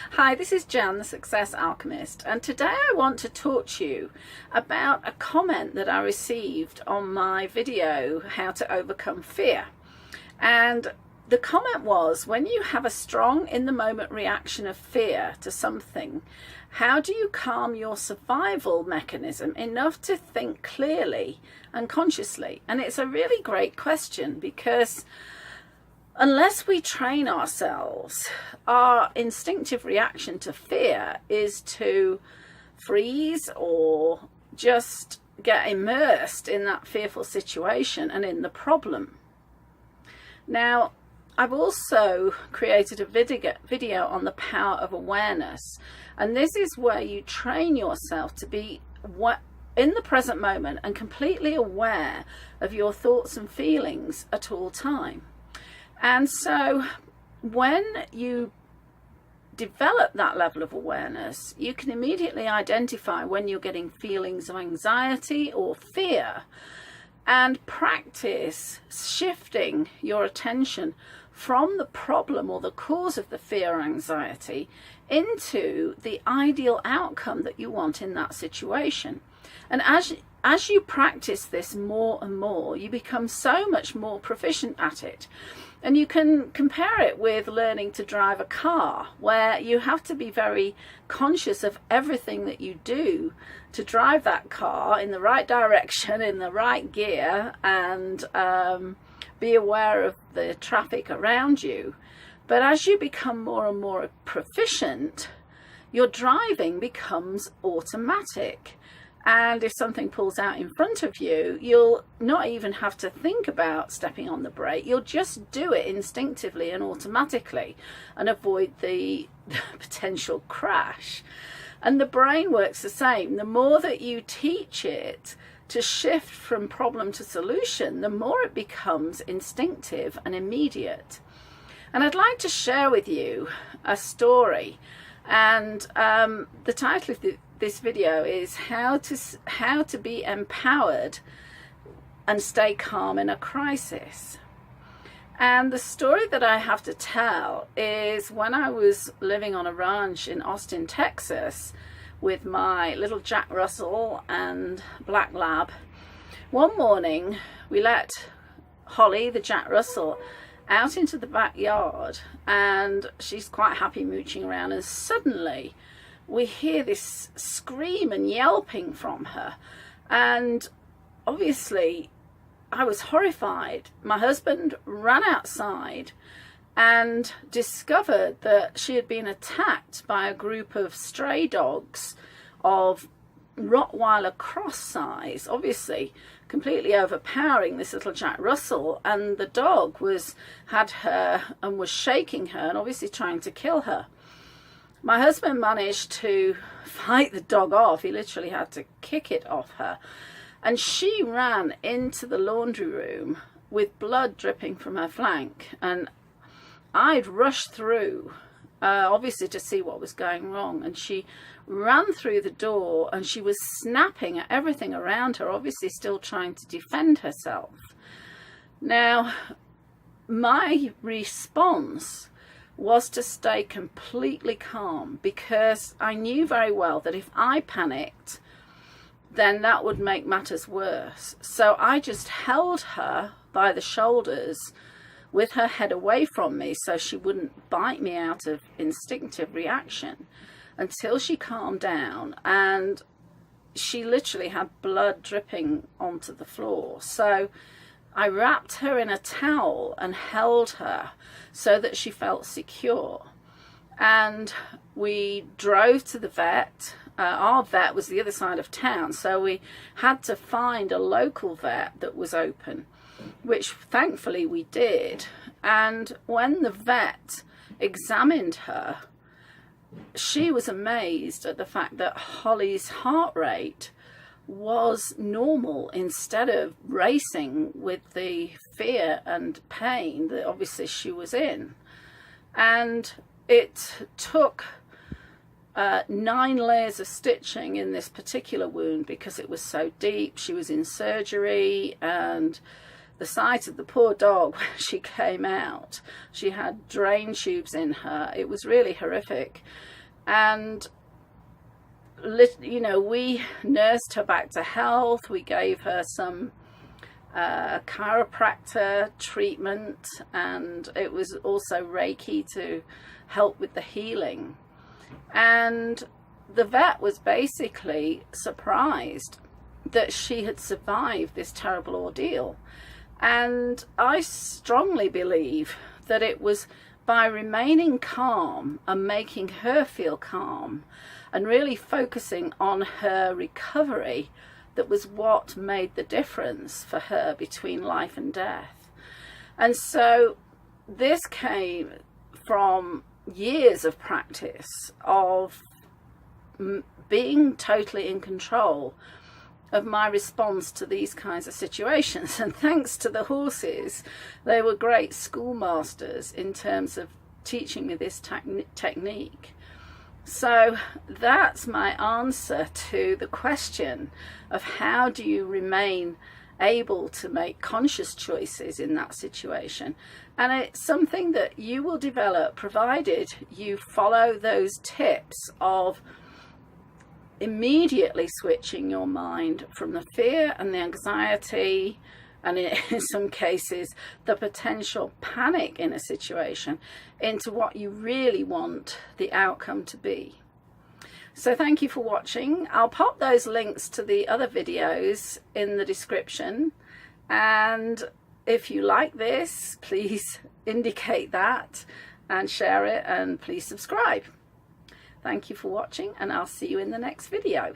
Hi, this is Jan, the Success Alchemist, and today I want to talk to you about a comment that I received on my video, How to Overcome Fear. And the comment was, when you have a strong in-the-moment reaction of fear to something, how do you calm your survival mechanism enough to think clearly and consciously? And it's a really great question, because unless we train ourselves, our instinctive reaction to fear is to freeze or just get immersed in that fearful situation and in the problem. Now, I've also created a video on the power of awareness, and this is where you train yourself to be in the present moment and completely aware of your thoughts and feelings at all time. And so when you develop that level of awareness, you can immediately identify when you're getting feelings of anxiety or fear, and practice shifting your attention from the problem or the cause of the fear or anxiety into the ideal outcome that you want in that situation. And as you practice this more and more, you become so much more proficient at it. And you can compare it with learning to drive a car, where you have to be very conscious of everything that you do to drive that car in the right direction, in the right gear, and be aware of the traffic around you. But as you become more and more proficient, your driving becomes automatic. And if something pulls out in front of you, you'll not even have to think about stepping on the brake. You'll just do it instinctively and automatically and avoid the potential crash. And the brain works the same. The more that you teach it to shift from problem to solution, the more it becomes instinctive and immediate. And I'd like to share with you a story. And the title of this video is how to be empowered and stay calm in a crisis. And the story that I have to tell is when I was living on a ranch in Austin, Texas, with my little Jack Russell and Black Lab. One morning we let Holly, the Jack Russell, out into the backyard, and she's quite happy mooching around, and suddenly we hear this scream and yelping from her, and obviously I was horrified. My husband ran outside and discovered that she had been attacked by a group of stray dogs of Rottweiler cross size, obviously completely overpowering this little Jack Russell, and the dog had her and was shaking her and obviously trying to kill her. My husband managed to fight the dog off. He literally had to kick it off her, and she ran into the laundry room with blood dripping from her flank, and I'd rushed through obviously to see what was going wrong, and she ran through the door and she was snapping at everything around her, obviously still trying to defend herself. Now, my response was to stay completely calm, because I knew very well that if I panicked, then that would make matters worse. So I just held her by the shoulders with her head away from me so she wouldn't bite me out of instinctive reaction until she calmed down, and she literally had blood dripping onto the floor. So I wrapped her in a towel and held her so that she felt secure, and we drove to the vet. Our vet was the other side of town, so we had to find a local vet that was open, which thankfully we did. And when the vet examined her, she was amazed at the fact that Holly's heart rate was normal instead of racing with the fear and pain that obviously she was in. And it took 9 layers of stitching in this particular wound because it was so deep. She was in surgery, and the sight of the poor dog when she came out. She had drain tubes in her. It was really horrific. And, you know, we nursed her back to health. We gave her some chiropractor treatment, and it was also Reiki to help with the healing. And the vet was basically surprised that she had survived this terrible ordeal. And I strongly believe that it was by remaining calm and making her feel calm and really focusing on her recovery that was what made the difference for her between life and death. And so this came from years of practice of being totally in control of my response to these kinds of situations. And thanks to the horses, they were great schoolmasters in terms of teaching me this technique. So that's my answer to the question of how do you remain able to make conscious choices in that situation. And it's something that you will develop provided you follow those tips of immediately switching your mind from the fear and the anxiety, and in some cases the potential panic in a situation, into what you really want the outcome to be. So thank you for watching. I'll pop those links to the other videos in the description, and if you like this, please indicate that and share it, and please subscribe. Thank you for watching, and I'll see you in the next video.